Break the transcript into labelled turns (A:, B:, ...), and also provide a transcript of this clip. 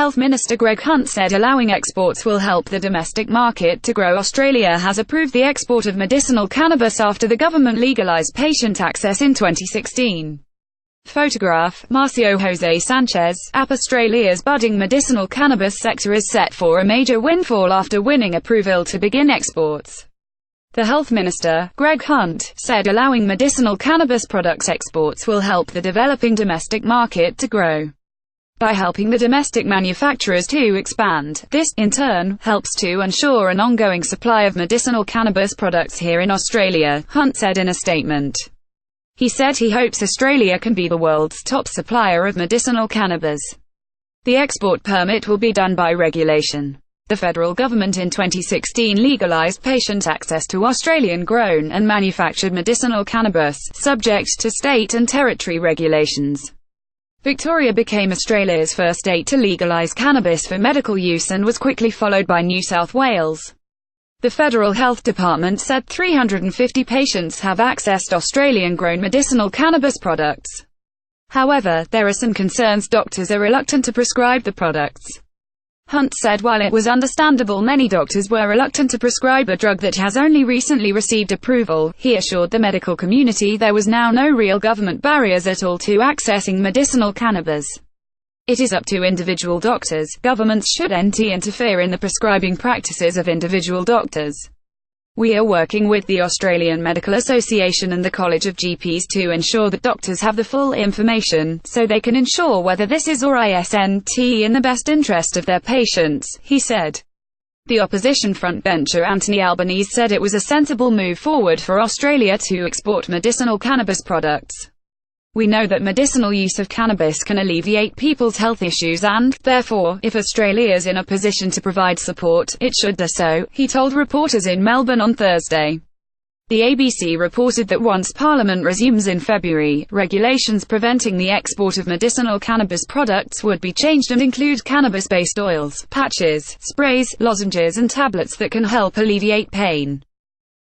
A: Health Minister Greg Hunt said allowing exports will help the domestic market to grow. Australia has approved the export of medicinal cannabis after the government legalized patient access in 2016. Photograph, Marcio Jose Sanchez. Australia's budding medicinal cannabis sector is set for a major windfall after winning approval to begin exports. The Health Minister, Greg Hunt, said allowing medicinal cannabis products exports will help the developing domestic market to grow. By helping the domestic manufacturers to expand, this, in turn, helps to ensure an ongoing supply of medicinal cannabis products here in Australia, Hunt said in a statement. He said he hopes Australia can be the world's top supplier of medicinal cannabis. The export permit will be done by regulation. The federal government in 2016 legalized patient access to Australian-grown and manufactured medicinal cannabis, subject to state and territory regulations. Victoria became Australia's first state to legalise cannabis for medical use and was quickly followed by New South Wales. The Federal Health Department said 350 patients have accessed Australian-grown medicinal cannabis products. However, there are some concerns. Doctors are reluctant to prescribe the products. Hunt said while it was understandable many doctors were reluctant to prescribe a drug that has only recently received approval, he assured the medical community there was now no real government barriers at all to accessing medicinal cannabis. It is up to individual doctors. Governments shouldn't interfere in the prescribing practices of individual doctors. We are working with the Australian Medical Association and the College of GPs to ensure that doctors have the full information, so they can ensure whether this is or isn't in the best interest of their patients, he said. The opposition frontbencher Anthony Albanese said it was a sensible move forward for Australia to export medicinal cannabis products. We know that medicinal use of cannabis can alleviate people's health issues and, therefore, if Australia is in a position to provide support, it should do so, he told reporters in Melbourne on Thursday. The ABC reported that once Parliament resumes in February, regulations preventing the export of medicinal cannabis products would be changed and include cannabis-based oils, patches, sprays, lozenges and tablets that can help alleviate pain.